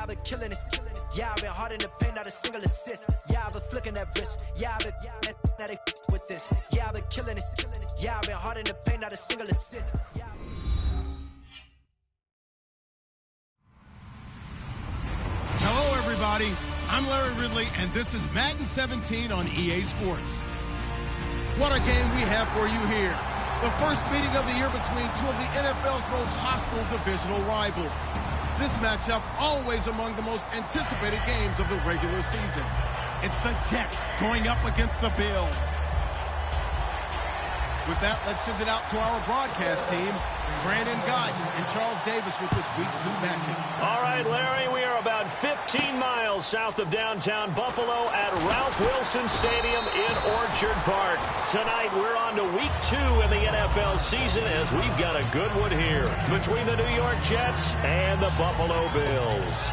I've been killing it. Yeah, I've been hard in the paint, not a single assist. Yeah, I've been flicking that wrist. Yeah, I've been now they with this. Yeah, I've been killing it. Yeah, I've been hard in the paint, not a single assist. Hello, everybody. I'm Larry Ridley, and this is Madden 17 on EA Sports. What a game we have for you here. The first meeting of the year between two of the NFL's most hostile divisional rivals. This matchup always among the most anticipated games of the regular season. It's the Jets going up against the Bills. With that, let's send it out to our broadcast team, Brandon Godden and Charles Davis with this Week 2 matchup. All right, Larry, we are about 15 miles south of downtown Buffalo at Ralph Wilson Stadium in Orchard Park. Tonight, we're on to Week 2 in the NFL season as we've got a good one here between the New York Jets and the Buffalo Bills.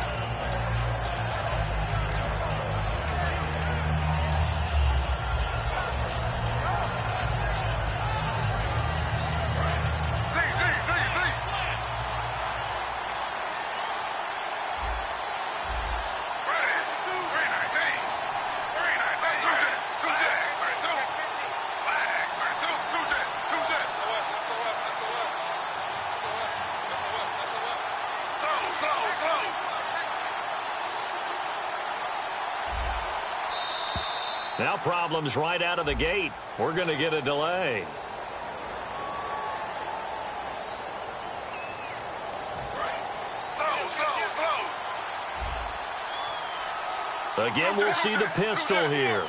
Now problems right out of the gate. We're going to get a delay. Again, we'll see the pistol here.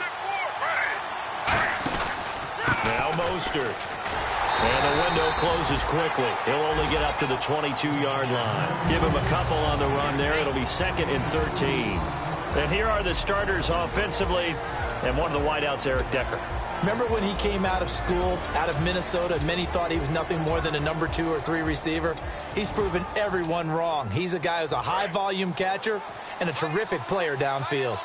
Now Mostert. And the window closes quickly. He'll only get up to the 22-yard line. Give him a couple on the run there. It'll be 2nd and 13. And here are the starters offensively. And one of the wideouts, Eric Decker. Remember when he came out of school, out of Minnesota, many thought he was nothing more than a number 2 or 3 receiver? He's proven everyone wrong. He's a guy who's a high-volume catcher and a terrific player downfield.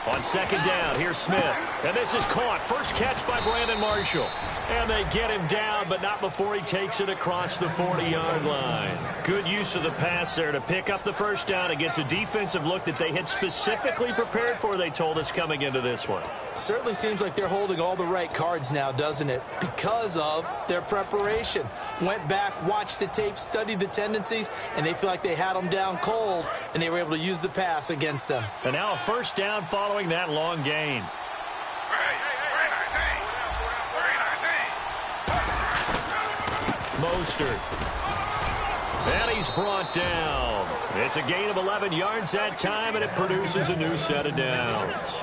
On 2nd down, here's Smith. And this is caught. First catch by Brandon Marshall. And they get him down, but not before he takes it across the 40-yard line. Good use of the pass there to pick up the first down against a defensive look that they had specifically prepared for, they told us, coming into this one. Certainly seems like they're holding all the right cards now, doesn't it? Because of their preparation. Went back, watched the tape, studied the tendencies, and they feel like they had them down cold, and they were able to use the pass against them. And now a first down following that long gain. Mostert. And he's brought down. It's a gain of 11 yards that time, and it produces a new set of downs.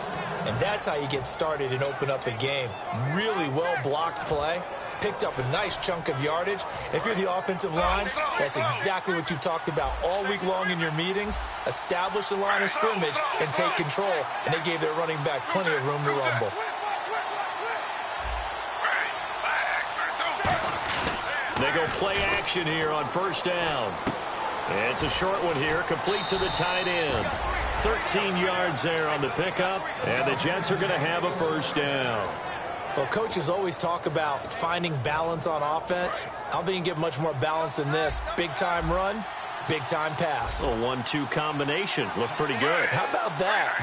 And that's how you get started and open up a game. Really well-blocked play. Picked up a nice chunk of yardage. If you're the offensive line, that's exactly what you've talked about all week long in your meetings. Establish the line of scrimmage and take control. And they gave their running back plenty of room to rumble. They go play action here on first down. And it's a short one here, complete to the tight end. 13 yards there on the pickup, and the Jets are going to have a first down. Well, coaches always talk about finding balance on offense. I don't think you can get much more balance than this. Big-time run, big-time pass. A 1-2 combination. Looked pretty good. How about that?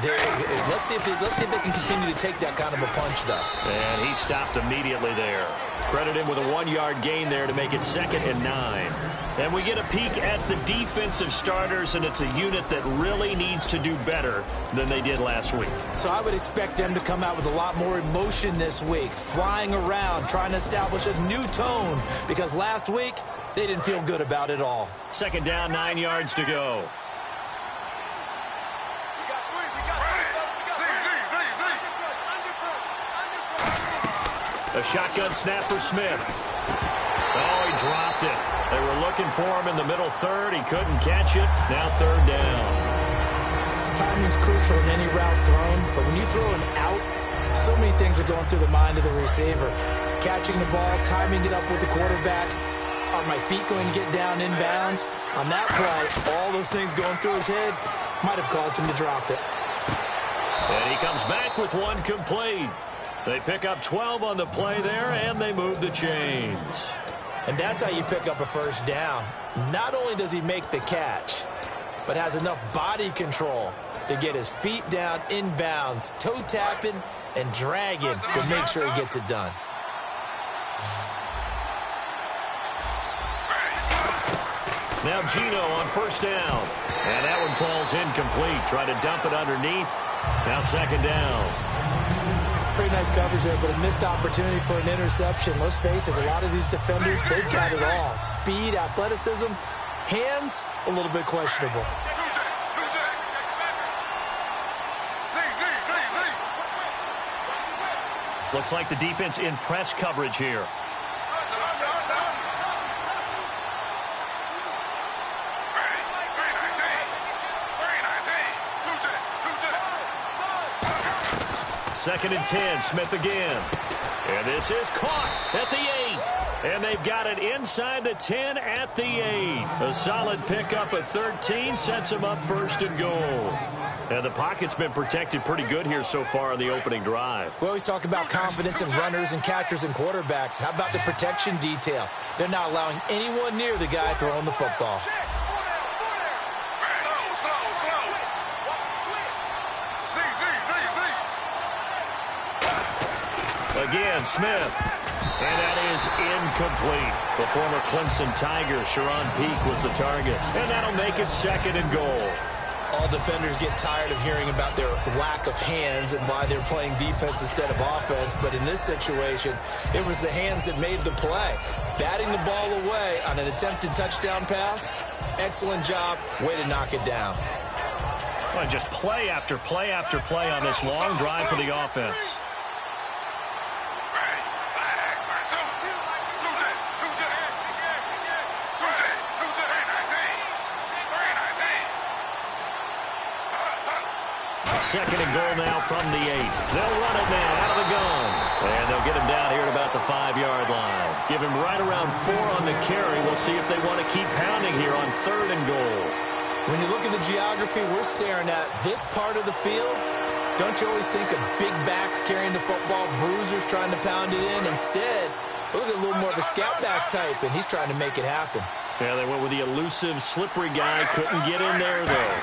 Let's see if they can continue to take that kind of a punch, though. And he stopped immediately there. Credit him with a 1-yard gain there to make it 2nd and 9. And we get a peek at the defensive starters, and it's a unit that really needs to do better than they did last week. So I would expect them to come out with a lot more emotion this week, flying around, trying to establish a new tone, because last week they didn't feel good about it all. 2nd down, 9 yards to go. A shotgun snap for Smith. Oh, he dropped it. They were looking for him in the middle third. He couldn't catch it. Now 3rd down. Timing's crucial in any route thrown, but when you throw an out, so many things are going through the mind of the receiver. Catching the ball, timing it up with the quarterback. Are my feet going to get down inbounds? On that play, all those things going through his head might have caused him to drop it. And he comes back with one complete. They pick up 12 on the play there, and they move the chains. And that's how you pick up a first down. Not only does he make the catch, but has enough body control to get his feet down inbounds, toe tapping and dragging to make sure he gets it done. Now Gino on first down. And that one falls incomplete. Try to dump it underneath. Now second down. Pretty nice coverage there, but a missed opportunity for an interception. Let's face it, a lot of these defenders, they've got it all. Speed, athleticism, hands, a little bit questionable. Looks like the defense in press coverage here. Second and 10, Smith again. And this is caught at the 8. And they've got it inside the 10 at the 8. A solid pickup at 13 sets them up first and goal. And the pocket's been protected pretty good here so far on the opening drive. We always talk about confidence in runners and catchers and quarterbacks. How about the protection detail? They're not allowing anyone near the guy throwing the football. Again, Smith. And that is incomplete. The former Clemson Tiger, Sharon Peak, was the target. And that'll make it second and goal. All defenders get tired of hearing about their lack of hands and why they're playing defense instead of offense. But in this situation, it was the hands that made the play. Batting the ball away on an attempted touchdown pass. Excellent job. Way to knock it down. Well, just play after play after play on this long drive for the offense. Second and goal now from the 8. They'll run it now out of the gun. And they'll get him down here at about the 5-yard line. Give him right around 4 on the carry. We'll see if they want to keep pounding here on third and goal. When you look at the geography we're staring at, this part of the field, don't you always think of big backs carrying the football, bruisers trying to pound it in? Instead, look at a little more of a scout back type, and he's trying to make it happen. Yeah, they went with the elusive, slippery guy. Couldn't get in there, though.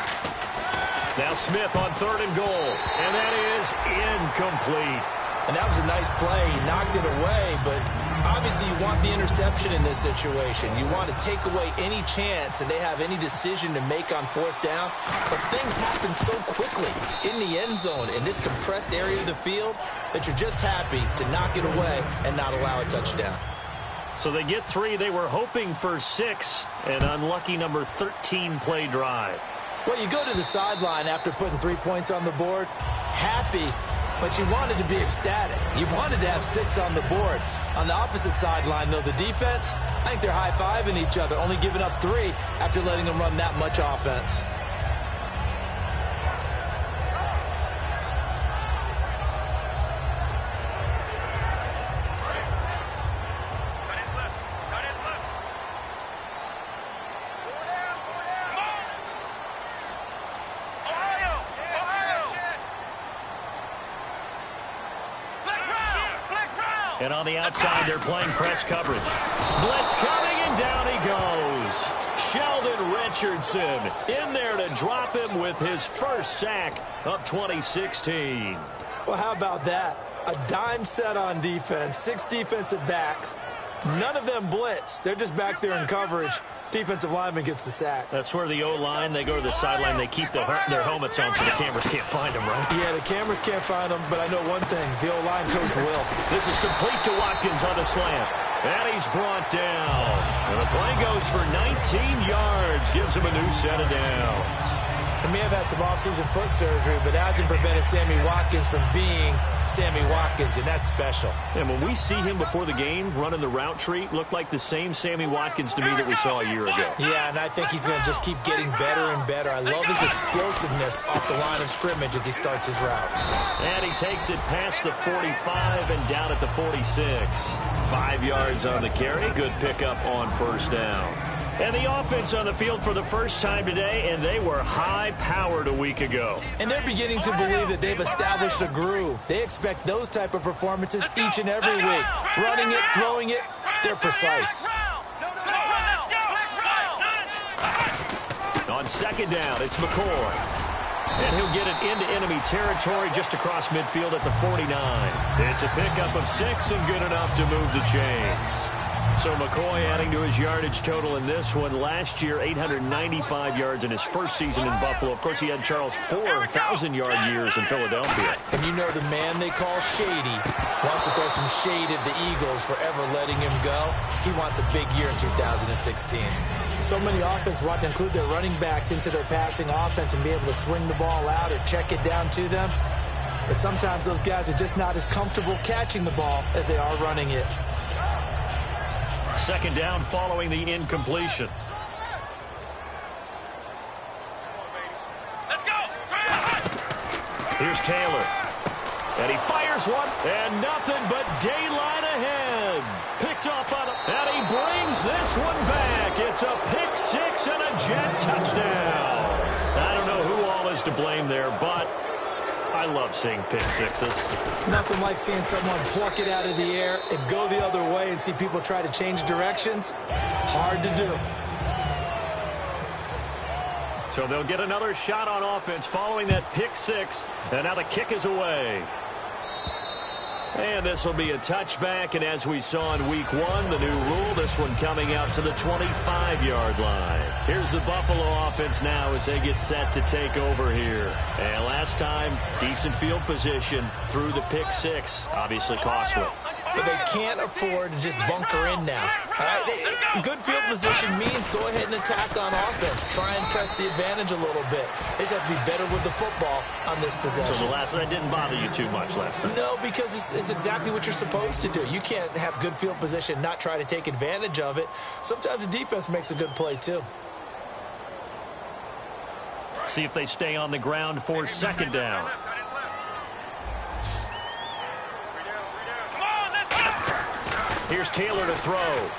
Now Smith on third and goal, and that is incomplete. And that was a nice play. He knocked it away, but obviously you want the interception in this situation. You want to take away any chance and they have any decision to make on fourth down. But things happen so quickly in the end zone in this compressed area of the field that you're just happy to knock it away and not allow a touchdown. So they get 3. They were hoping for 6. An unlucky number 13 play drive. Well, you go to the sideline after putting 3 points on the board, happy, but you wanted to be ecstatic. You wanted to have 6 on the board. On the opposite sideline, though, the defense, I think they're high-fiving each other, only giving up 3 after letting them run that much offense. And on the outside, they're playing press coverage. Blitz coming, and down he goes. Sheldon Richardson in there to drop him with his first sack of 2016. Well, how about that? A dime set on defense, 6 defensive backs. None of them blitz. They're just back there in coverage. Defensive lineman gets the sack. That's where the O-line, they go to the sideline, they keep their helmets on so the cameras can't find them, right? Yeah, the cameras can't find them, but I know one thing. The O-line coach will. This is complete to Watkins on the slant. And he's brought down. And the play goes for 19 yards. Gives him a new set of downs. He may have had some offseason foot surgery, but that hasn't prevented Sammy Watkins from being Sammy Watkins, and that's special. And when we see him before the game running the route tree, looked like the same Sammy Watkins to me that we saw a year ago. Yeah, and I think he's going to just keep getting better and better. I love his explosiveness off the line of scrimmage as he starts his routes. And he takes it past the 45 and down at the 46. 5 yards on the carry. Good pickup on first down. And the offense on the field for the first time today, and they were high-powered a week ago. And they're beginning to believe that they've established a groove. They expect those type of performances each and every week. Running it, throwing it, they're precise. On second down, it's McCoy. And he'll get it into enemy territory just across midfield at the 49. It's a pickup of 6 and good enough to move the chains. So McCoy adding to his yardage total in this one. Last year, 895 yards in his first season in Buffalo. Of course, he had Charles' 4,000-yard years in Philadelphia. And you know the man they call Shady wants to throw some shade at the Eagles for ever letting him go. He wants a big year in 2016. So many offenses want to include their running backs into their passing offense and be able to swing the ball out or check it down to them. But sometimes those guys are just not as comfortable catching the ball as they are running it. Second down following the incompletion. Here's Taylor. And he fires one, and nothing but daylight ahead. Picked off on him, and he brings this one back. It's a pick 6 and a Jet touchdown. I don't know who all is to blame there, but I love seeing pick 6s. Nothing like seeing someone pluck it out of the air and go the other way and see people try to change directions. Hard to do. So they'll get another shot on offense following that pick 6, and now the kick is away. And this will be a touchback, and as we saw in week 1, the new rule, this one coming out to the 25-yard line. Here's the Buffalo offense now as they get set to take over here. And last time, decent field position through the pick 6, obviously costly. But they can't afford to just bunker in now. All right? Good field position means go ahead and attack on offense. Try and press the advantage a little bit. They just have to be better with the football on this possession. So the last one didn't bother you too much last time? No, because it's exactly what you're supposed to do. You can't have good field position, not try to take advantage of it. Sometimes the defense makes a good play, too. See if they stay on the ground for second down. Here's Taylor to throw.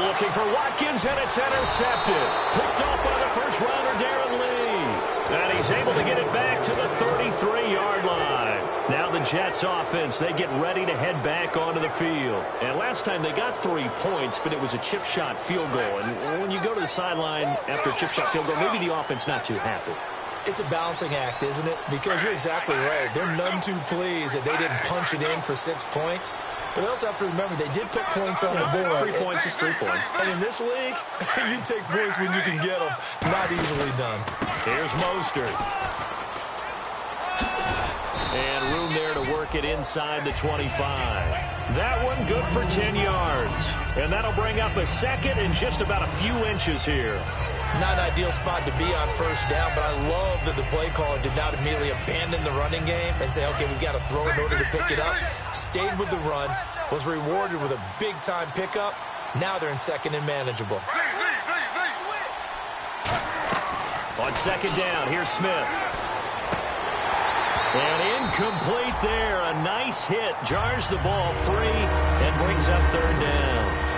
Looking for Watkins, and it's intercepted. Picked off by the first-rounder, Darren Lee. And he's able to get it back to the 33-yard line. Now the Jets offense, they get ready to head back onto the field. And last time they got 3 points, but it was a chip shot field goal. And when you go to the sideline after a chip shot field goal, maybe the offense not too happy. It's a balancing act, isn't it? Because you're exactly right. They're none too pleased that they didn't punch it in for 6 points. But they also have to remember they did put points on the board. 3 points is 3 points. And in this league, you take points when you can get them. Not easily done. Here's Mostert. And room there to work it inside the 25. That one good for 10 yards. And that'll bring up a second and just about a few inches here. Not an ideal spot to be on first down, but I love that the play caller did not immediately abandon the running game and say, okay, we've got to throw in order to pick it up. Stayed with the run, was rewarded with a big-time pickup. Now they're in second and manageable. On second down, here's Smith. And incomplete there. A nice hit. Jars the ball free and brings up third down.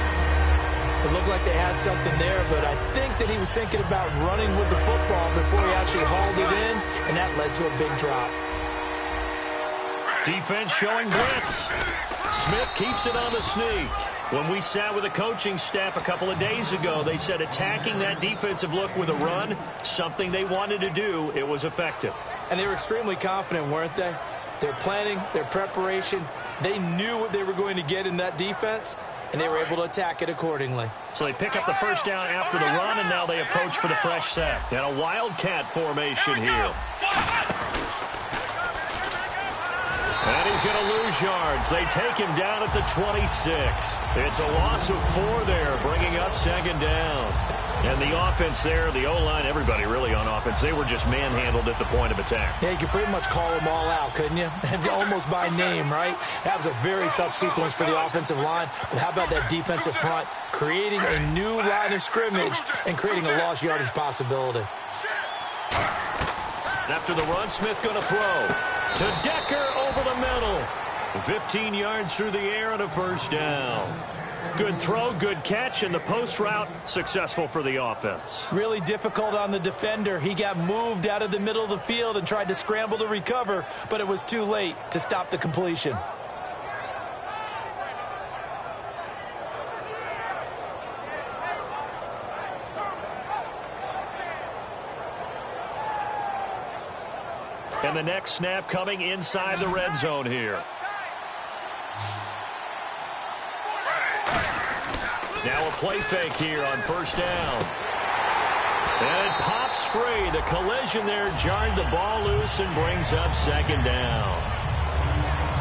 It looked like they had something there, but I think that he was thinking about running with the football before he actually hauled it in, and that led to a big drop. Defense showing blitz. Smith keeps it on the sneak. When we sat with the coaching staff a couple of days ago, they said attacking that defensive look with a run, something they wanted to do, it was effective. And they were extremely confident, weren't they? Their planning, their preparation, they knew what they were going to get in that defense, and they were able to attack it accordingly. So they pick up the first down after the run, and now they approach for the fresh set. And a wildcat formation here. And he's going to lose yards. They take him down at the 26. It's a loss of 4 there, bringing up second down. And the offense there, the O-line, everybody really on offense, they were just manhandled at the point of attack. Yeah, you could pretty much call them all out, couldn't you? Almost by name, right? That was a very tough sequence for the offensive line. But how about that defensive front? Creating a new line of scrimmage and creating a lost yardage possibility. After the run, Smith going to throw. To Decker over the middle. 15 yards through the air and a first down. Good throw, good catch, and the post route successful for the offense. Really difficult on the defender. He got moved out of the middle of the field and tried to scramble to recover, but it was too late to stop the completion. And the next snap coming inside the red zone here. Now a play fake here on first down. And it pops free. The collision there jarred the ball loose and brings up second down.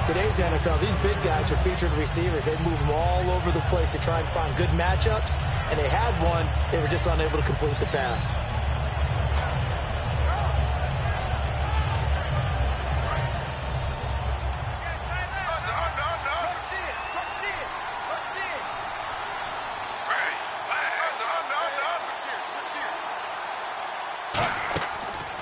Today's NFL, these big guys are featured receivers. They move them all over the place to try and find good matchups. And they had one. They were just unable to complete the pass.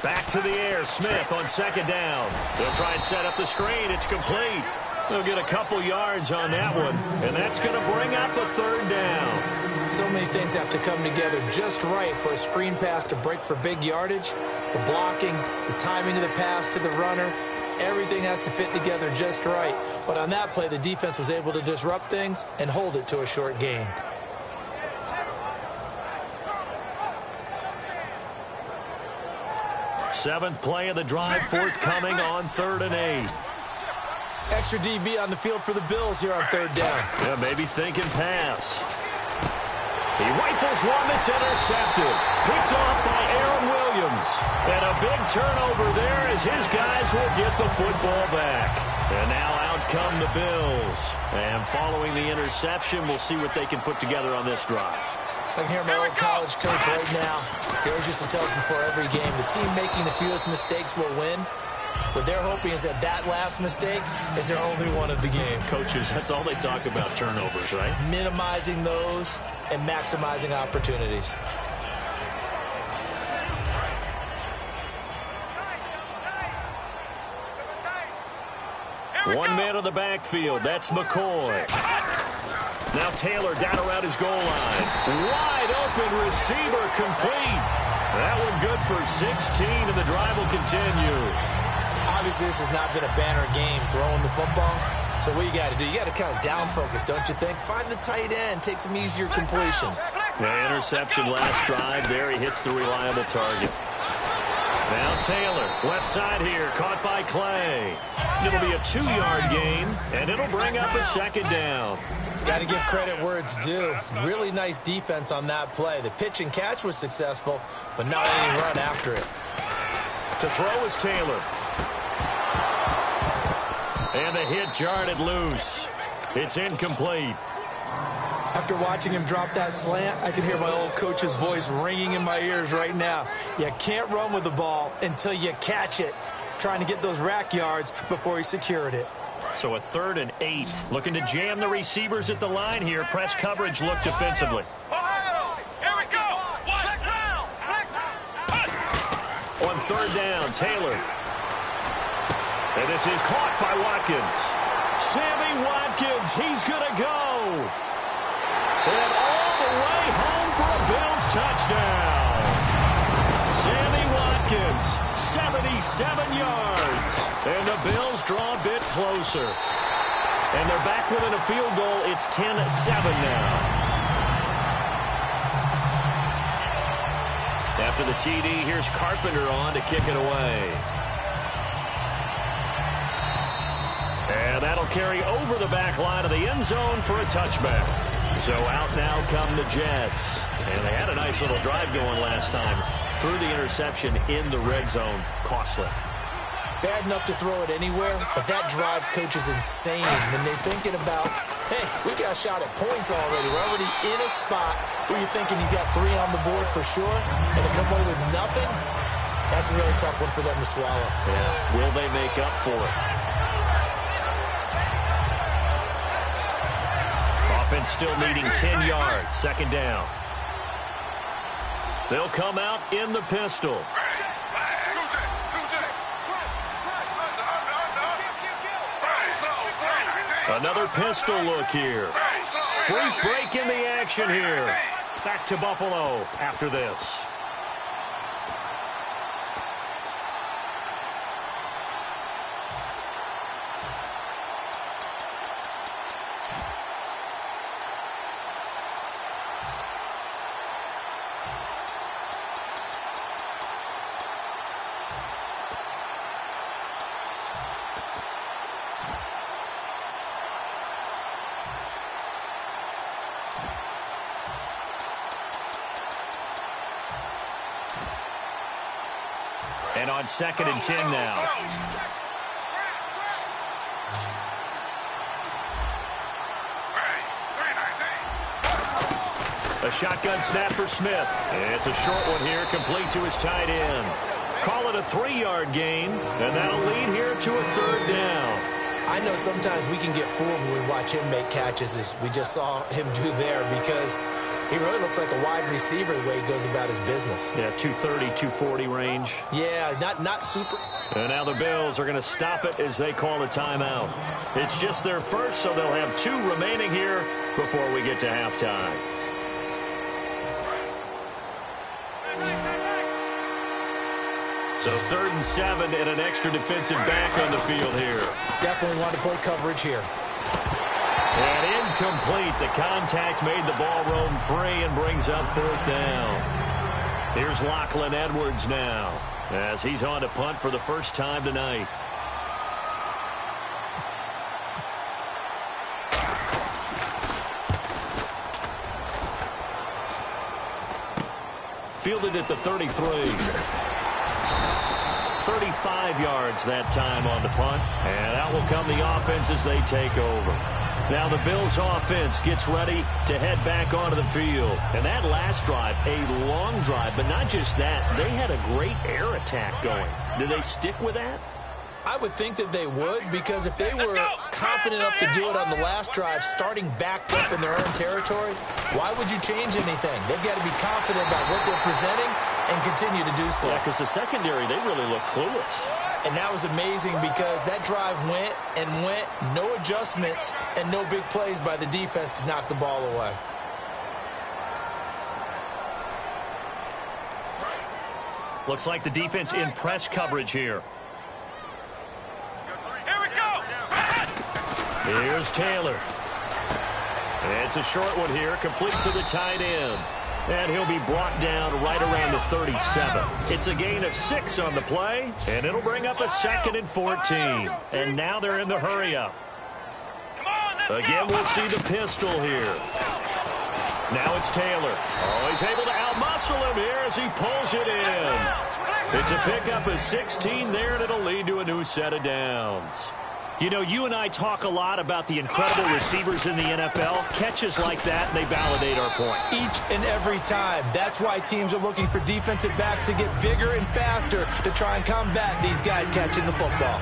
Back to the air, Smith on second down. They'll try and set up the screen. It's complete. They'll get a couple yards on that one, and that's going to bring up a third down. So many things have to come together just right for a screen pass to break for big yardage. The blocking, the timing of the pass to the runner, everything has to fit together just right. But on that play, the defense was able to disrupt things and hold it to a short gain. Seventh play of the drive forthcoming on 3rd and 8. Extra DB on the field for the Bills here on 3rd down. Yeah, maybe thinking pass. He rifles one that's intercepted. Picked off by Aaron Williams. And a big turnover there as his guys will get the football back. And now out come the Bills. And following the interception, we'll see what they can put together on this drive. I can hear my old college coach right now. He always used to tell us before every game, the team making the fewest mistakes will win. What they're hoping is that that last mistake is their only one of the game. Coaches, that's all they talk about, turnovers, right? Minimizing those and maximizing opportunities. One man on the backfield. That's McCoy. Now Taylor down around his goal line. Wide open receiver complete. That one good for 16, and the drive will continue. Obviously, this has not been a banner game throwing the football. So what you got to do, you got to kind of down focus, don't you think? Find the tight end, take some easier completions. Yeah, interception last drive there. He hits the reliable target. Now Taylor, left side here, caught by Clay. It'll be a 2-yard gain, and it'll bring up a second down. Got to give credit where it's due. Really nice defense on that play. The pitch and catch was successful, but not any run after it. To throw is Taylor. And the hit jarred it loose. It's incomplete. After watching him drop that slant, I can hear my old coach's voice ringing in my ears right now. You can't run with the ball until you catch it. Trying to get those rack yards before he secured it. So a 3rd and 8. Looking to jam the receivers at the line here. Press coverage look defensively. Here we go. On 3rd down, Taylor. And this is caught by Watkins. Sammy Watkins, he's going to go. And all the way home for a Bills touchdown. Sammy Watkins, 77 yards. And the Bills draw a bit closer. And they're back within a field goal. It's 10-7 now. After the TD, here's Carpenter on to kick it away. And that'll carry over the back line of the end zone for a touchback. So out now come the Jets. And they had a nice little drive going last time. Through the interception in the red zone. Costly. Bad enough to throw it anywhere, but that drives coaches insane when they're thinking about, hey, we got a shot at points already. We're already in a spot where you're thinking you got 3 on the board for sure, and to come away with nothing, that's a really tough one for them to swallow. Yeah. Will they make up for it? Offense still needing 10 yards. Second down. They'll come out in the pistol. Another pistol look here. Brief break in the action here. Back to Buffalo after this. And on 2nd and 10 now. A shotgun snap for Smith. It's a short one here, complete to his tight end. Call it a 3-yard gain, and that'll lead here to a 3rd down. I know sometimes we can get fooled when we watch him make catches, as we just saw him do there, because he really looks like a wide receiver the way he goes about his business. Yeah, 230, 240 range. Yeah, not super. And now the Bills are going to stop it as they call a timeout. It's just their first, so they'll have 2 remaining here before we get to halftime. So 3rd and 7 and an extra defensive back on the field here. Definitely want to play coverage here. And incomplete. The contact made the ball roam free and brings up 4th down. Here's Lachlan Edwards now as he's on to punt for the first time tonight. Fielded at the 33. 35 yards that time on the punt. And out will come the offense as they take over. Now the Bills offense gets ready to head back onto the field. And that last drive, a long drive, but not just that. They had a great air attack going. Do they stick with that? I would think that they would, because if they were confident enough to do it on the last drive, starting backed up in their own territory, why would you change anything? They've got to be confident about what they're presenting and continue to do so. Yeah, because the secondary, they really look clueless. And that was amazing because that drive went and went, no adjustments and no big plays by the defense to knock the ball away. Looks like the defense in press coverage here. Here we go. Here's Taylor. It's a short one here, complete to the tight end. And he'll be brought down right around the 37. It's a gain of 6 on the play, and it'll bring up a 2nd and 14. And now they're in the hurry-up. Again, we'll see the pistol here. Now it's Taylor. Oh, he's able to outmuscle him here as he pulls it in. It's a pickup of 16 there, and it'll lead to a new set of downs. You know, you and I talk a lot about the incredible receivers in the NFL. Catches like that, and they validate our point. Each and every time. That's why teams are looking for defensive backs to get bigger and faster to try and combat these guys catching the football.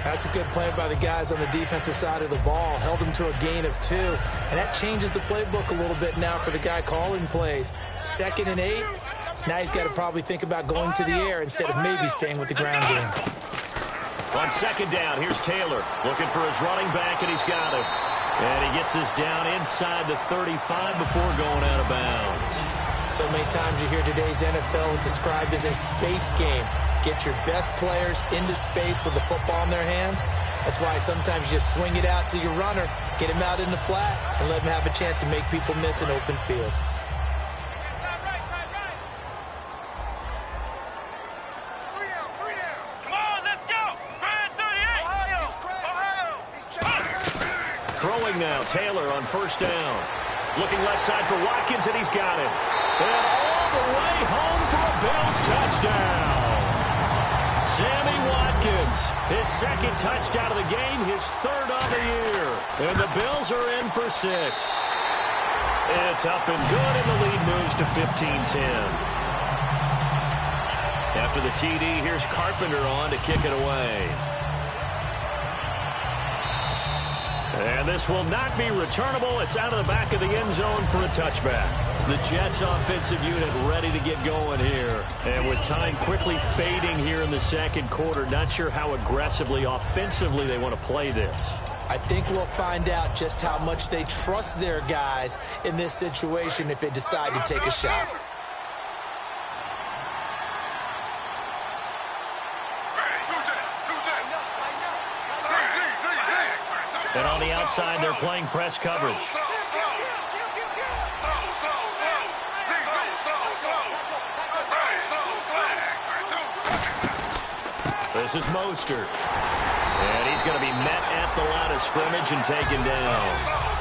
That's a good play by the guys on the defensive side of the ball. Held them to a gain of 2. And that changes the playbook a little bit now for the guy calling plays. 2nd and 8. Now he's got to probably think about going to the air instead of maybe staying with the ground game. On 2nd down, here's Taylor looking for his running back, and he's got him. And he gets us down inside the 35 before going out of bounds. So many times you hear today's NFL described as a space game. Get your best players into space with the football in their hands. That's why sometimes you just swing it out to your runner, get him out in the flat, and let him have a chance to make people miss an open field. Throwing now, Taylor on 1st down. Looking left side for Watkins, and he's got him. And all the way home for a Bills touchdown. Sammy Watkins, his 2nd touchdown of the game, his 3rd on the year. And the Bills are in for 6. It's up and good, and the lead moves to 15-10. After the TD, here's Carpenter on to kick it away. And this will not be returnable. It's out of the back of the end zone for a touchback. The Jets offensive unit ready to get going here. And with time quickly fading here in the 2nd quarter, not sure how aggressively, offensively they want to play this. I think we'll find out just how much they trust their guys in this situation if they decide to take a shot. And on the outside, they're playing press coverage. This is Mostert. And he's going to be met at the line of scrimmage and taken down.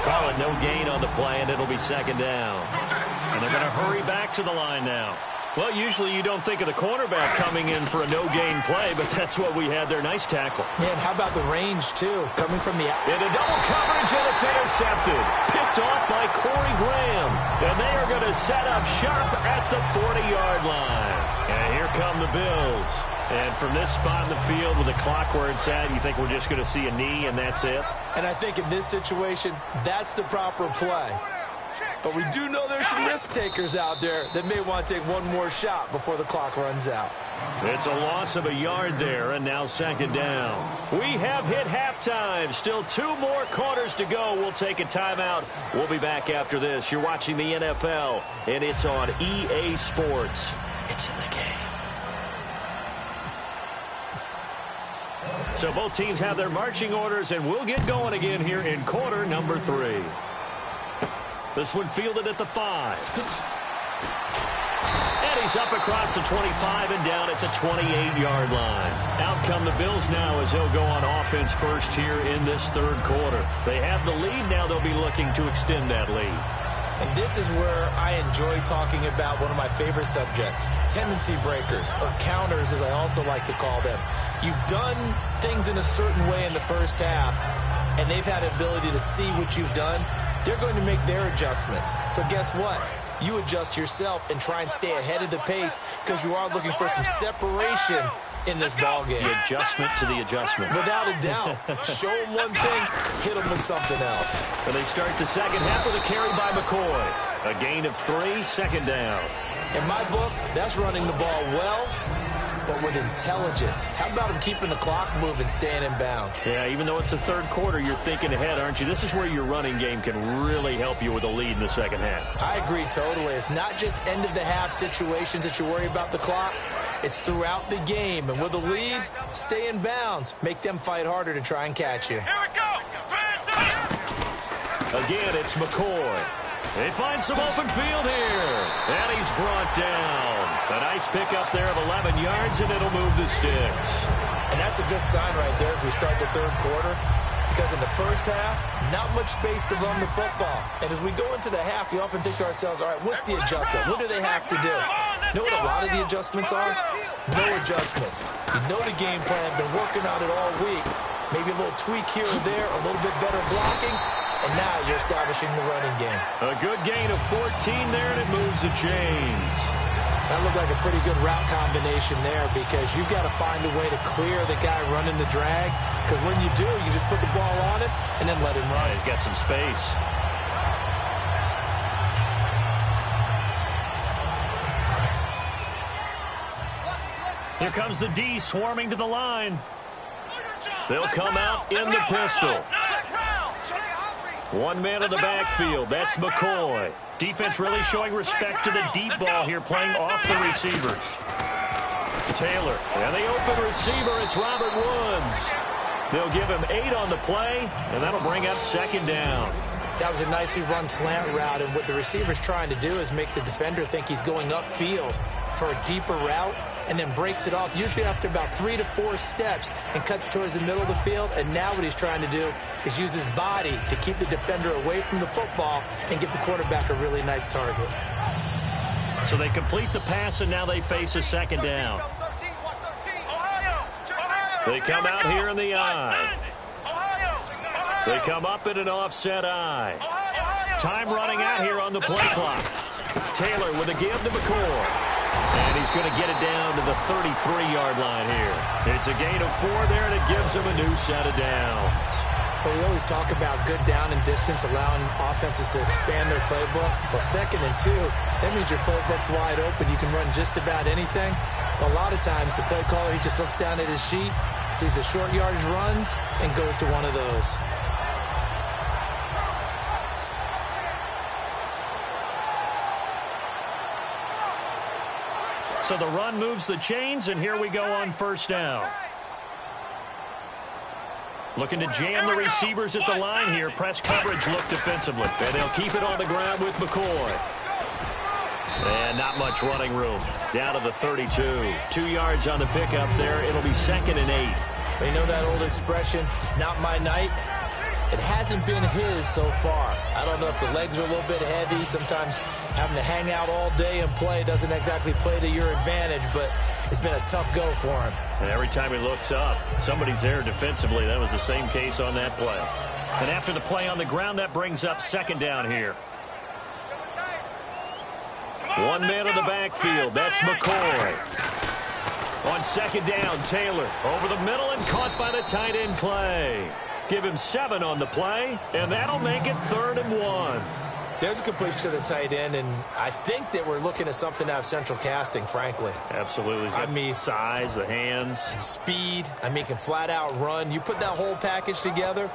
Call it no gain on the play, and it'll be second down. And they're going to hurry back to the line now. Well, usually you don't think of the cornerback coming in for a no-gain play, but that's what we had there. Nice tackle. Yeah, and how about the range, too? Coming from the out. In a double coverage, and it's intercepted. Picked off by Corey Graham. And they are going to set up shop at the 40-yard line. And here come the Bills. And from this spot in the field with the clock where it's at, you think we're just going to see a knee and that's it? And I think in this situation, that's the proper play. But we do know there's some risk takers out there that may want to take one more shot before the clock runs out. It's a loss of a yard there, and now second down. We have hit halftime. Still 2 more quarters to go. We'll take a timeout. We'll be back after this. You're watching the NFL, and it's on EA Sports. It's in the game. So both teams have their marching orders, and we'll get going again here in quarter number 3. This one fielded at the 5. And he's up across the 25 and down at the 28-yard line. Out come the Bills now as they'll go on offense first here in this third quarter. They have the lead. Now they'll be looking to extend that lead. And this is where I enjoy talking about one of my favorite subjects, tendency breakers, or counters as I also like to call them. You've done things in a certain way in the first half, and they've had the ability to see what you've done. They're going to make their adjustments. So guess what? You adjust yourself and try and stay ahead of the pace because you are looking for some separation in this ball game. The adjustment to the adjustment. Without a doubt. Show them one thing, hit them with something else. And they start the second half with a carry by McCoy. A gain of 3, second down. In my book, that's running the ball well, but with intelligence. How about him keeping the clock moving, staying in bounds? Yeah, even though it's the third quarter, you're thinking ahead, aren't you? This is where your running game can really help you with a lead in the second half. I agree totally. It's not just end-of-the-half situations that you worry about the clock. It's throughout the game. And with a lead, stay in bounds. Make them fight harder to try and catch you. Here we go. Again, it's McCoy. They find some open field here. And he's brought down. A nice pickup there of 11 yards, and it'll move the sticks. And that's a good sign right there as we start the third quarter. Because in the first half, not much space to run the football. And as we go into the half, we often think to ourselves, all right, what's the adjustment? What do they have to do? You know what a lot of the adjustments are? No adjustments. You know the game plan, been working on it all week. Maybe a little tweak here or there, a little bit better blocking. And now you're establishing the running game. A good gain of 14 there, and it moves the chains. That looked like a pretty good route combination there because you've got to find a way to clear the guy running the drag. Because when you do, you just put the ball on him and then let him run. He's got some space. Here comes the D swarming to the line. They'll come out in the pistol. One man in the backfield. That's McCoy. Defense really showing respect to the deep ball here, playing off the receivers. Taylor. And the open receiver, it's Robert Woods. They'll give him 8 on the play, and that'll bring up second down. That was a nicely run slant route, and what the receiver's trying to do is make the defender think he's going upfield for a deeper route, and then breaks it off, usually after about 3 to 4 steps, and cuts towards the middle of the field. And now what he's trying to do is use his body to keep the defender away from the football and give the quarterback a really nice target. So they complete the pass, and now they face a second down. They come out here in the I. They come up in an offset I. Time running out here on the play clock. Taylor with a give to McCoy. And he's going to get it down to the 33-yard line here. It's a gain of 4 there, and it gives him a new set of downs. Well, we always talk about good down and distance, allowing offenses to expand their playbook. Well, 2nd and 2, that means your playbook's wide open. You can run just about anything. But a lot of times, the play caller, he just looks down at his sheet, sees the short yardage runs, and goes to one of those. So the run moves the chains, and here we go on first down. Looking to jam the receivers at the line here. Press coverage look defensively. And they'll keep it on the ground with McCoy. And not much running room. Down to the 32. 2 yards on the pickup there. It'll be 2nd and 8. You know that old expression, it's not my night? It hasn't been his so far. I don't know if the legs are a little bit heavy. Sometimes having to hang out all day and play doesn't exactly play to your advantage, but it's been a tough go for him. And every time he looks up, somebody's there defensively. That was the same case on that play. And after the play on the ground, that brings up 2nd down here. One man in the backfield. That's McCoy. On 2nd down, Taylor over the middle and caught by the tight end Clay. Give him 7 on the play, and that'll make it 3rd and 1. There's a completion to the tight end, and I think that we're looking at something out of central casting, frankly. Absolutely. I mean, size, the hands. Speed. I mean, can flat out run. You put that whole package together,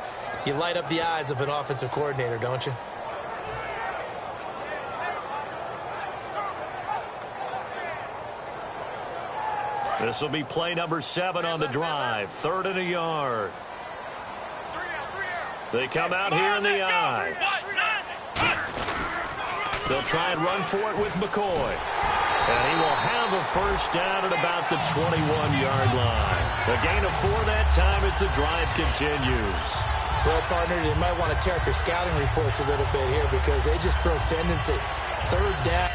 you light up the eyes of an offensive coordinator, don't you? This will be play number 7 on the drive. 3rd and a yard. They come out here in the eye. They'll try and run for it with McCoy. And he will have a first down at about the 21-yard line. A gain of 4 that time as the drive continues. Well, partner, you might want to tear up your scouting reports a little bit here because they just broke tendency. 3rd down.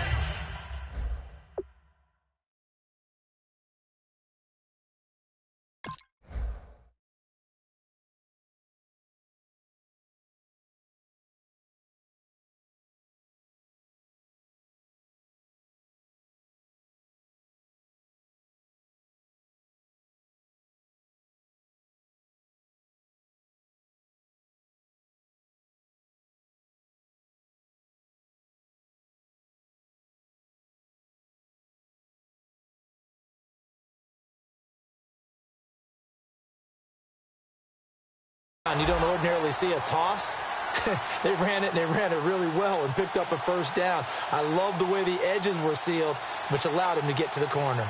You don't ordinarily see a toss. They ran it, and they ran it really well and picked up a first down. I love the way the edges were sealed, which allowed him to get to the corner.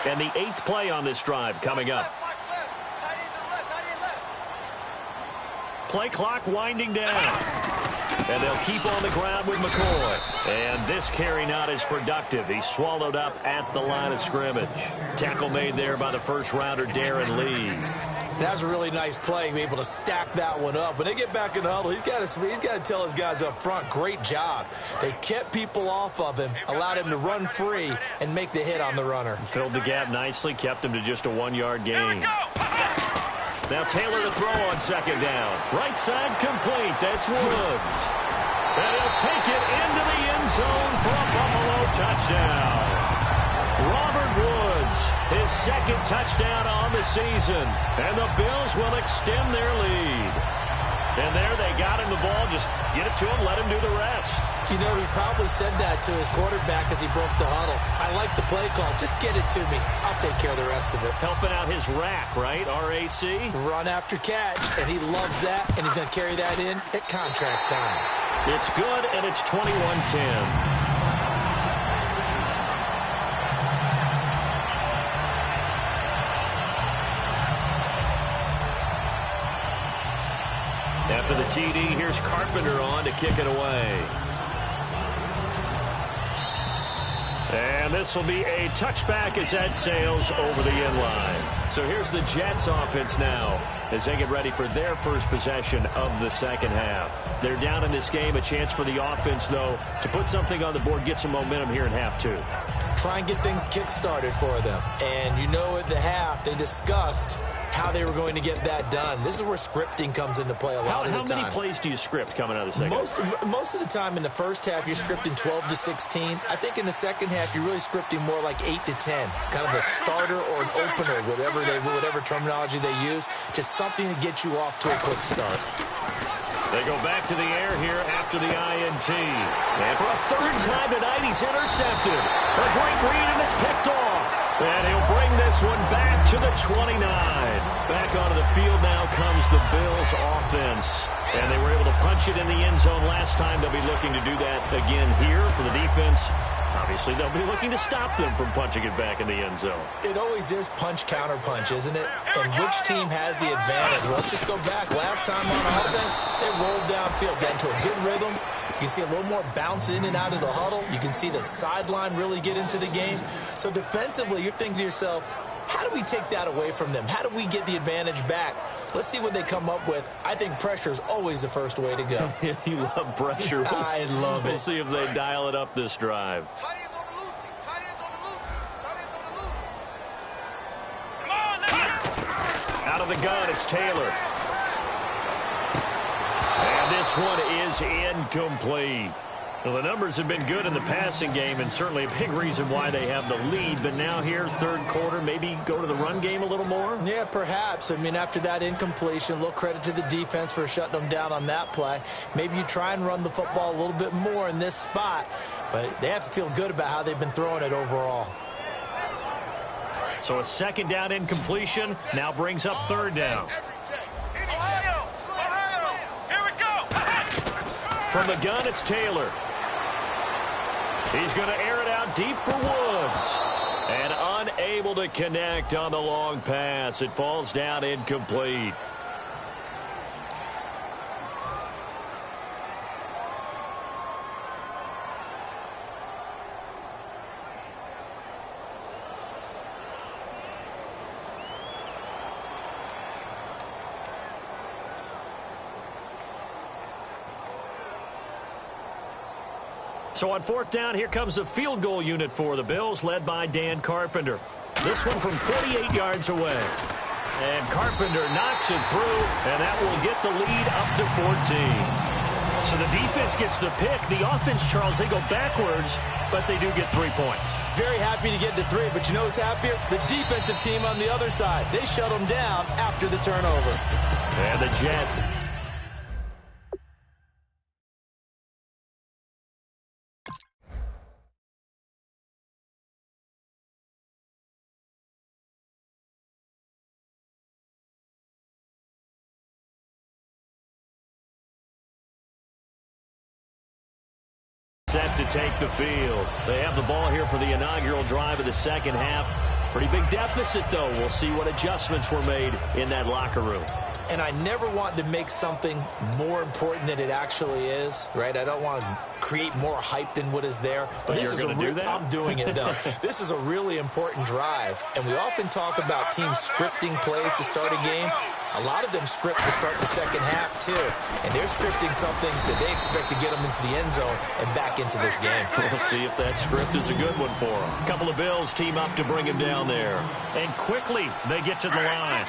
And the 8th play on this drive coming up. Play clock winding down. And they'll keep on the ground with McCoy. And this carry not as productive. He's swallowed up at the line of scrimmage. Tackle made there by the first-rounder, Darren Lee. That's a really nice play, be able to stack that one up. When they get back in the huddle, he's got to tell his guys up front, great job. They kept people off of him, allowed him to run free, and make the hit on the runner. Filled the gap nicely, kept him to just a 1-yard gain. Now Taylor to throw on 2nd down. Right side complete. That's Woods. And he'll take it into the end zone for a Buffalo touchdown. Robert Woods, his 2nd touchdown on the season. And the Bills will extend their lead. And there they got him the ball. Just get it to him, let him do the rest. You know, he probably said that to his quarterback as he broke the huddle. I like the play call. Just get it to me. I'll take care of the rest of it. Helping out his rack, right? R-A-C? Run after catch. And he loves that, and he's going to carry that in at contract time. It's good, and it's 21-10. After the TD, here's Carpenter on to kick it away. And this will be a touchback as that sails over the end line. So here's the Jets offense now as they get ready for their first possession of the second half. They're down in this game. A chance for the offense, though, to put something on the board, get some momentum here in half 2. Try and get things kick-started for them. And you know at the half, they discussed how they were going to get that done. This is where scripting comes into play a lot of the time. How many plays do you script coming out of the second half? Most of the time in the first half, you're scripting 12 to 16. I think in the second half, you're really scripting more like 8 to 10. Kind of a starter or an opener, whatever terminology they use. Just something to get you off to a quick start. They go back to the air here after the INT. And for a 3rd time tonight, he's intercepted. A great read, and it's picked off. And he'll bring this one back to the 29. Back onto the field now comes the Bills offense. And they were able to punch it in the end zone last time. They'll be looking to do that again here for the defense. Obviously, they'll be looking to stop them from punching it back in the end zone. It always is punch-counter-punch, isn't it? And which team has the advantage? Well, let's just go back. Last time on offense, they rolled downfield, got into a good rhythm. You can see a little more bounce in and out of the huddle. You can see the sideline really get into the game. So defensively, you're thinking to yourself, how do we take that away from them? How do we get the advantage back? Let's see what they come up with. I think pressure is always the first way to go. You love pressure. I love it. We'll see if they dial it up this drive. Tight ends on the loose. Tight ends on the loose. Tight ends on the loose. Come on, now. Out of the gun, it's Taylor. And this one is incomplete. Well, the numbers have been good in the passing game, and certainly a big reason why they have the lead. But now here, third quarter, maybe go to the run game a little more? Yeah, perhaps. I mean, after that incompletion, a little credit to the defense for shutting them down on that play. Maybe you try and run the football a little bit more in this spot, but they have to feel good about how they've been throwing it overall. So a second down incompletion now brings up third down. Ohio! Here we go! From the gun, it's Taylor. He's going to air it out deep for Woods. And unable to connect on the long pass. It falls down incomplete. So on fourth down, here comes a field goal unit for the Bills, led by Dan Carpenter. This one from 48 yards away. And Carpenter knocks it through, and that will get the lead up to 14. So the defense gets the pick. The offense, Charles, they go backwards, but they do get 3 points. Very happy to get the 3, but you know who's happier? The defensive team on the other side. They shut them down after the turnover. And the Jets. Set to take the field. They have the ball here for the inaugural drive of the second half. Pretty big deficit, though. We'll see what adjustments were made in that locker room. And I never want to make something more important than it actually is, right? I don't want to create more hype than what is there. But this is going to do that? I'm doing it, though. This is a really important drive. And we often talk about teams scripting plays to start a game. A lot of them script to start the second half, too. And they're scripting something that they expect to get them into the end zone and back into this game. We'll see if that script is a good one for them. A couple of Bills team up to bring him down there. And quickly, they get to the line.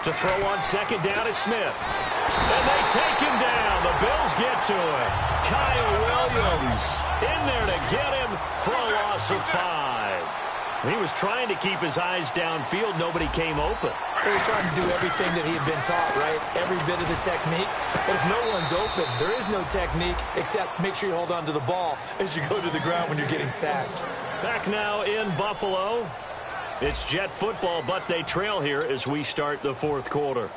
To throw on second down is Smith. And they take him down. The Bills get to it. Kyle Williams in there to get him for a loss of 5. He was trying to keep his eyes downfield. Nobody came open. He was trying to do everything that he had been taught, right? Every bit of the technique. But if no one's open, there is no technique except make sure you hold on to the ball as you go to the ground when you're getting sacked. Back now in Buffalo. It's Jet football, but they trail here as we start the fourth quarter.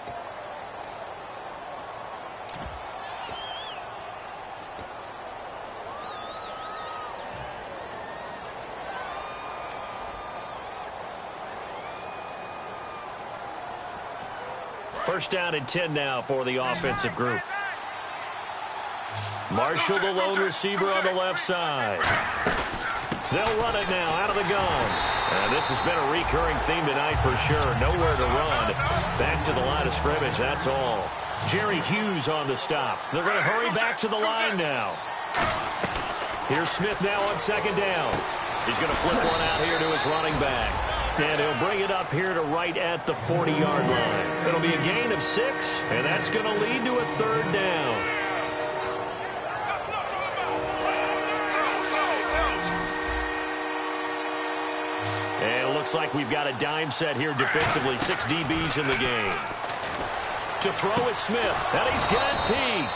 First down and 10 now for the offensive group. Marshall, the lone receiver on the left side. They'll run it now out of the gun. And this has been a recurring theme tonight for sure. Nowhere to run. Back to the line of scrimmage, that's all. Jerry Hughes on the stop. They're going to hurry back to the line now. Here's Smith now on second down. He's going to flip one out here to his running back. And he'll bring it up here to right at the 40-yard line. It'll be a gain of 6, and that's going to lead to a third down. And it looks like we've got a dime set here defensively. 6 DBs in the game. To throw is Smith, and he's got Peak.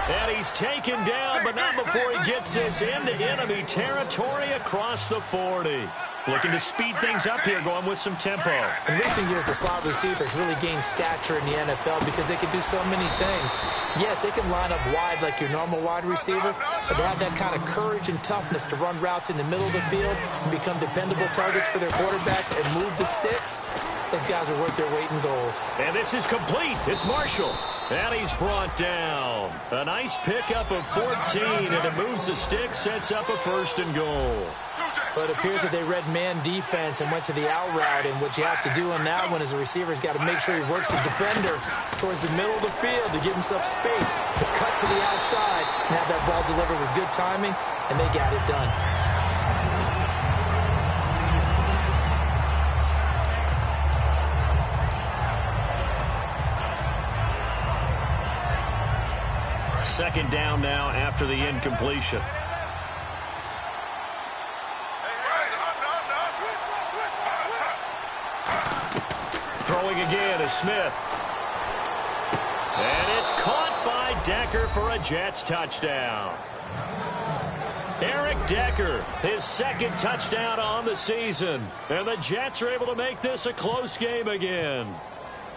And he's taken down, but not before he gets this into enemy territory across the 40. Looking to speed things up here, going with some tempo. In recent years, the slot receivers really gained stature in the NFL because they can do so many things. Yes, they can line up wide like your normal wide receiver, but they have that kind of courage and toughness to run routes in the middle of the field and become dependable targets for their quarterbacks and move the sticks. Those guys are worth their weight in gold. And this is complete. It's Marshall. And he's brought down. A nice pickup of 14, and it moves the stick, sets up a 1st and goal. But it appears that they read man defense and went to the out route, and what you have to do on that one is the receiver's got to make sure he works the defender towards the middle of the field to give himself space to cut to the outside and have that ball delivered with good timing, and they got it done. Second down now after the incompletion. Throwing again is Smith. And it's caught by Decker for a Jets touchdown. Eric Decker, his 2nd touchdown on the season. And the Jets are able to make this a close game again.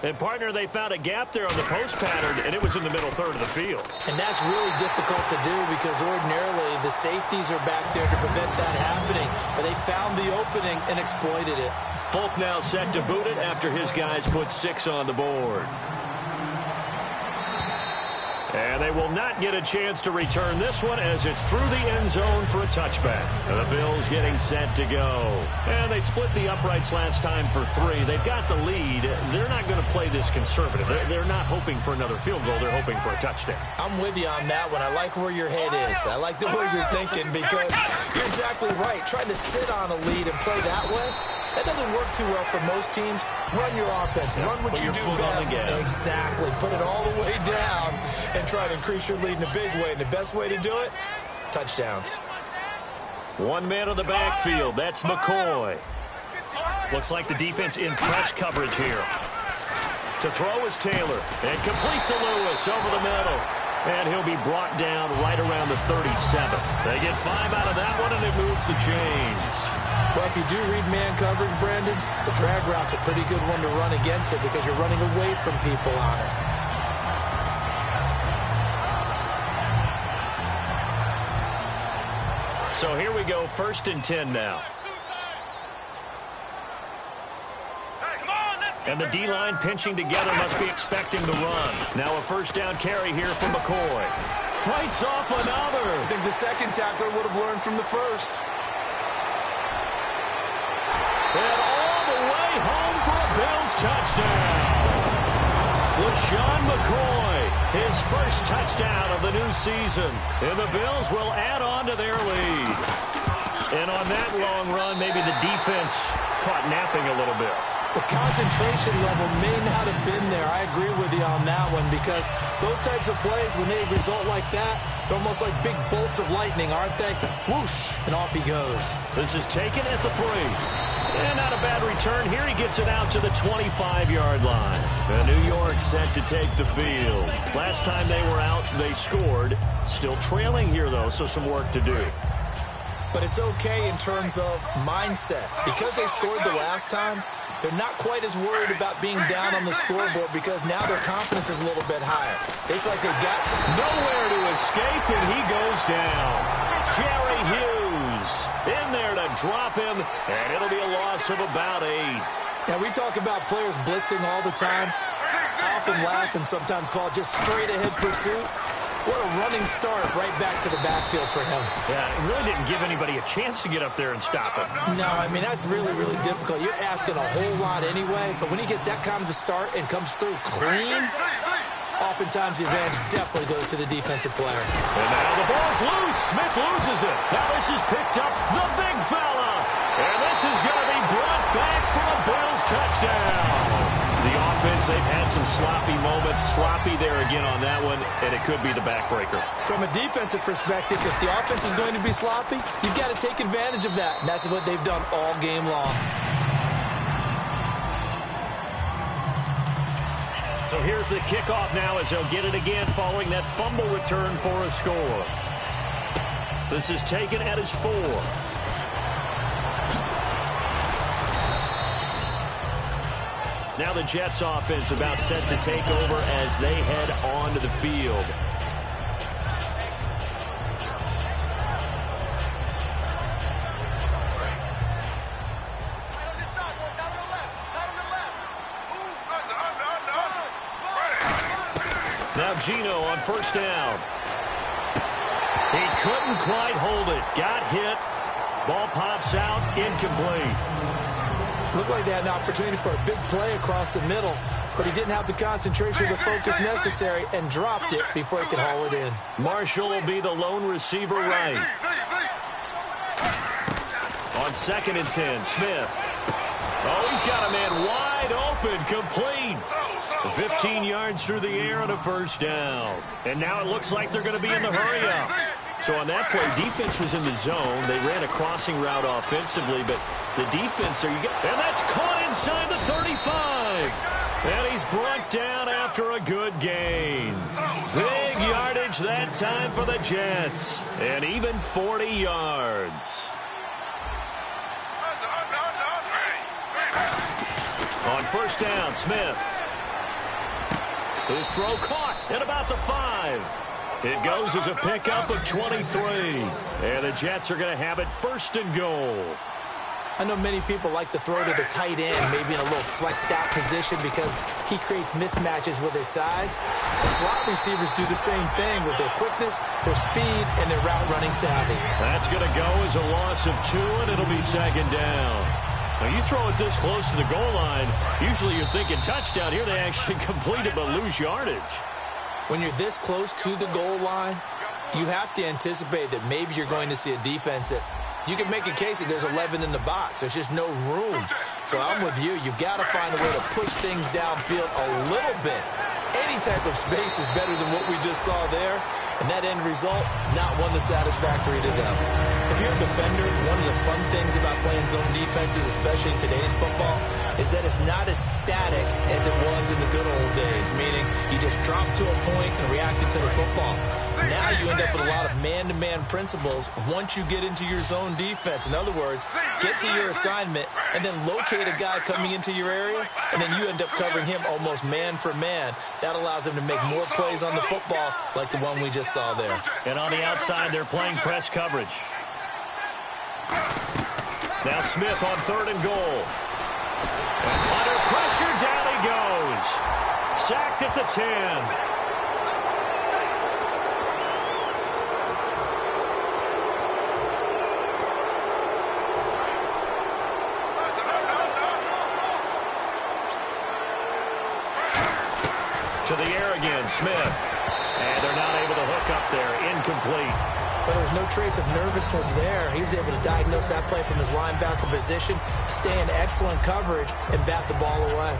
And, partner, they found a gap there on the post pattern, and it was in the middle third of the field. And that's really difficult to do because ordinarily the safeties are back there to prevent that happening. But they found the opening and exploited it. Folk now set to boot it after his guys put 6 on the board. And they will not get a chance to return this one as it's through the end zone for a touchback. And the Bills getting set to go. And they split the uprights last time for 3. They've got the lead. They're not going to play this conservative. They're not hoping for another field goal. They're hoping for a touchdown. I'm with you on that one. I like where your head is. I like the way you're thinking because you're exactly right. Trying to sit on a lead and play that way, that doesn't work too well for most teams. Run your offense. Run what you do best. Exactly. Put it all the way down and try to increase your lead in a big way. And the best way to do it, touchdowns. One man on the backfield. That's McCoy. Looks like the defense in press coverage here. To throw is Taylor. And complete to Lewis over the middle. And he'll be brought down right around the 37. They get 5 out of that one, and it moves the chains. Well, if you do read man coverage, Brandon, the drag route's a pretty good one to run against it because you're running away from people on it. So here we go, 1st and 10 now. And the D-line pinching together, must be expecting the run. Now a 1st down carry here from McCoy. Fights off another. I think the second tackler would have learned from the first. And all the way home for a Bills touchdown. LaShawn McCoy, his 1st touchdown of the new season. And the Bills will add on to their lead. And on that long run, maybe the defense caught napping a little bit. The concentration level may not have been there. I agree with you on that one because those types of plays, when they result like that, they're almost like big bolts of lightning, aren't they? Whoosh, and off he goes. This is taken at the 3. And not a bad return here. He gets it out to the 25-yard line. And New York set to take the field. Last time they were out, they scored. Still trailing here, though, so some work to do. But it's okay in terms of mindset. Because they scored the last time, they're not quite as worried about being down on the scoreboard because now their confidence is a little bit higher. They feel like they've got nowhere to escape, and he goes down. Jerry Hughes in there to drop him, and it'll be a loss of about 8. Now, we talk about players blitzing all the time. I often laugh and sometimes call it just straight-ahead pursuit. What a running start right back to the backfield for him. Yeah, it really didn't give anybody a chance to get up there and stop him. No, I mean, that's really, really difficult. You're asking a whole lot anyway, but when he gets that kind of a start and comes through clean, oftentimes the advantage definitely goes to the defensive player. And now the ball's loose. Smith loses it. Now this is picked up, the big fella. And this is going to be brought back for a Bills touchdown. The offense, they've had some sloppy moments. Sloppy there again on that one, and it could be the backbreaker. From a defensive perspective, if the offense is going to be sloppy, you've got to take advantage of that. And that's what they've done all game long. So here's the kickoff now as they'll get it again following that fumble return for a score. This is taken at his 4. Now the Jets offense about set to take over as they head onto the field. Now Geno on first down. He couldn't quite hold it. Got hit. Ball pops out. Incomplete. Looked like they had an opportunity for a big play across the middle, but he didn't have the concentration or the focus necessary and dropped it before he could haul it in. Marshall will be the lone receiver right. On 2nd and 10, Smith. Oh, he's got a man wide open, complete. 15 yards through the air and a first down. And now it looks like they're going to be in the hurry-up. So on that play, defense was in the zone. They ran a crossing route offensively, but the defense, there you go. And that's caught inside the 35. And he's brought down after a good gain. Big yardage that time for the Jets. And even 40 yards. On first down, Smith. His throw caught at about the 5. It goes as a pickup of 23. And the Jets are going to have it 1st and goal. I know many people like to throw to the tight end, maybe in a little flexed out position because he creates mismatches with his size. The slot receivers do the same thing with their quickness, their speed, and their route running savvy. That's going to go as a loss of 2, and it'll be 2nd down. Now, you throw it this close to the goal line, usually you're thinking touchdown. Here they actually complete it but lose yardage. When you're this close to the goal line, you have to anticipate that maybe you're going to see a defense that you can make a case that there's 11 in the box. There's just no room. So I'm with you. You've got to find a way to push things downfield a little bit. Any type of space is better than what we just saw there. And that end result, not one that's satisfactory to them. If you're a defender, one of the fun things about playing zone defenses, especially in today's football, is that it's not as static as it was in the good old days, meaning you just drop to a point and reacted to the football. Now you end up with a lot of man-to-man principles once you get into your zone defense. In other words, get to your assignment and then locate a guy coming into your area, and then you end up covering him almost man for man. That allows him to make more plays on the football like the one we just saw there. And on the outside, they're playing press coverage. Now Smith on 3rd and goal. And under pressure, down he goes. Sacked at the 10. To the air again, Smith. And they're not able to hook up there. Incomplete. But there was no trace of nervousness there. He was able to diagnose that play from his linebacker position, stay in excellent coverage, and bat the ball away.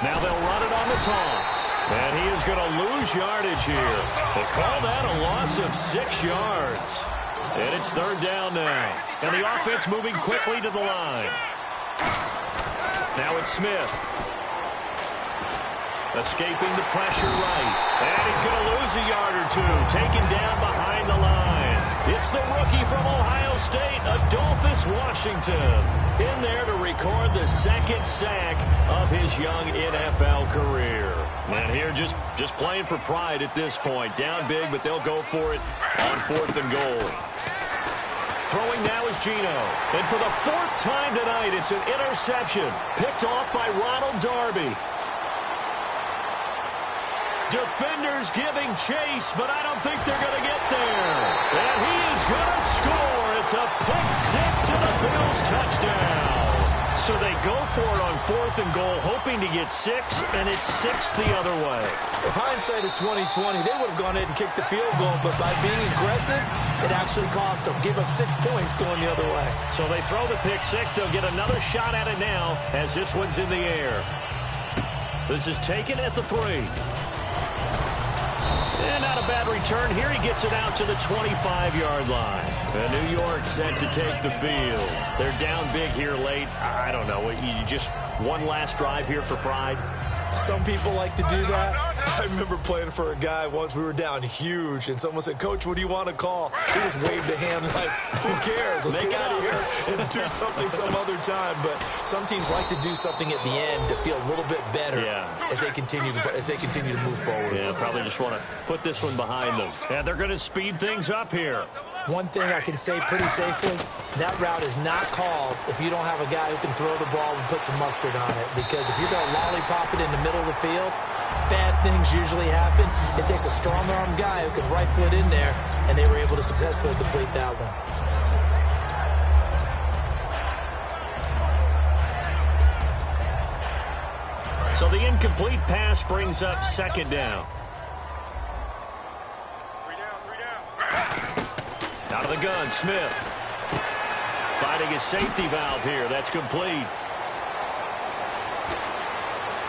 Now they'll run it on the toss. And he is going to lose yardage here. They call that a loss of 6 yards. And it's 3rd down now. And the offense moving quickly to the line. Now it's Smith. Escaping the pressure right. And he's going to lose a yard or 2. Taken down behind the line. It's the rookie from Ohio State, Adolphus Washington. In there to record the 2nd sack of his young NFL career. And here just playing for pride at this point. Down big, but they'll go for it on 4th and goal. Throwing now is Geno. And for the 4th time tonight, it's an interception. Picked off by Ronald Darby. Defenders giving chase, but I don't think they're going to get there. And he is going to score. It's a pick 6 and a Bills touchdown. So they go for it on 4th and goal, hoping to get 6, and it's 6 the other way. If hindsight is 20/20, they would have gone ahead and kicked the field goal, but by being aggressive, it actually cost them. Give up 6 points going the other way. So they throw the pick 6. They'll get another shot at it now as this one's in the air. This is taken at the 3. And not a bad return here. He gets it out to the 25-yard line. And New York set to take the field. They're down big here late. I don't know. You just one last drive here for pride? Some people like to do that. I remember playing for a guy once. We were down huge, and someone said, "Coach, what do you want to call?" He just waved a hand like, "Who cares? Let's get out of here and do something some other time." But some teams like to do something at the end to feel a little bit better as they continue to move forward. Yeah, probably just want to put this one behind them. And they're going to speed things up here. One thing I can say pretty safely, that route is not called if you don't have a guy who can throw the ball and put some mustard on it. Because if you're going to lollipop it in the middle of the field, bad things usually happen. It takes a strong-arm guy who can rifle it in there, and they were able to successfully complete that one. So the incomplete pass brings up second down. Out of the gun, Smith. Finding his safety valve here. That's complete.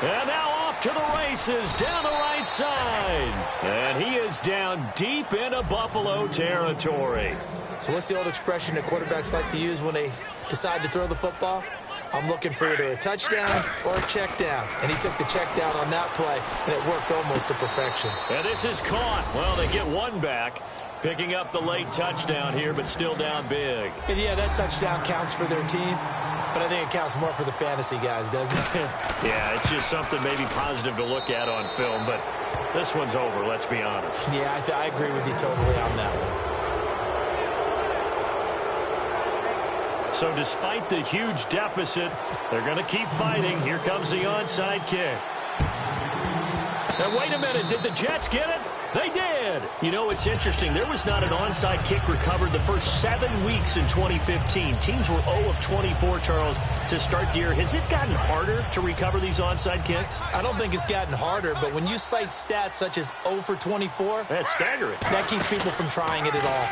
And now off to the races down the right side. And he is down deep into Buffalo territory. So what's the old expression that quarterbacks like to use when they decide to throw the football? I'm looking for either a touchdown or a check down. And he took the check down on that play, and it worked almost to perfection. And this is caught. Well, they get one back. Picking up the late touchdown here, but still down big. And yeah, that touchdown counts for their team, but I think it counts more for the fantasy guys, doesn't it? Yeah, it's just something maybe positive to look at on film, but this one's over, let's be honest. Yeah, I agree with you totally on that one. So despite the huge deficit, they're going to keep fighting. Here comes the onside kick. Now, wait a minute, did the Jets get it? They did. You know, it's interesting. There was not an onside kick recovered the first 7 weeks in 2015. Teams were 0 of 24, Charles, to start the year. Has it gotten harder to recover these onside kicks? I don't think it's gotten harder, but when you cite stats such as 0 for 24, that's staggering. That keeps people from trying it at all.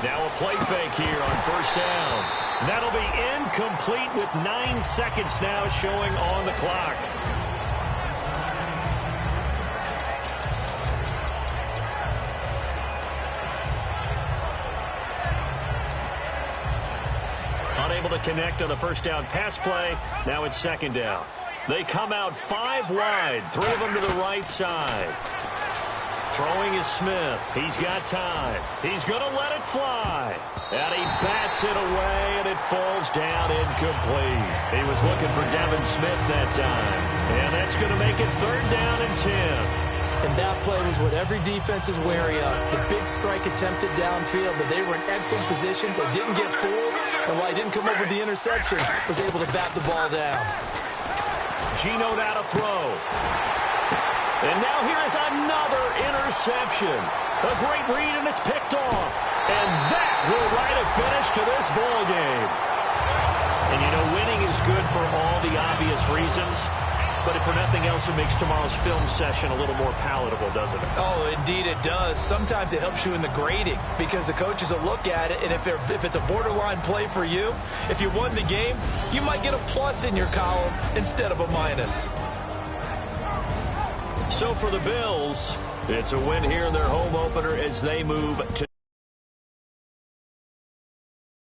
Now a play fake here on first down. That'll be incomplete with 9 seconds now showing on the clock. Unable to connect on the first down pass play. Now it's second down. They come out 5 wide. 3 of them to the right side. Throwing is Smith. He's got time. He's going to let it fly. And he bats it away, and it falls down incomplete. He was looking for Devin Smith that time. And that's going to make it 3rd down and 10. And that play was what every defense is wary of. The big strike attempted downfield, but they were in excellent position. They didn't get fooled, and while he didn't come up with the interception, was able to bat the ball down. Geno now to throw. And now here is another interception. A great read, and it's picked off. And that will write a finish to this ball game. And, you know, winning is good for all the obvious reasons. But if for nothing else, it makes tomorrow's film session a little more palatable, doesn't it? Oh, indeed it does. Sometimes it helps you in the grading because the coaches will look at it, and if it's a borderline play for you, if you won the game, you might get a plus in your column instead of a minus. So for the Bills, it's a win here in their home opener as they move to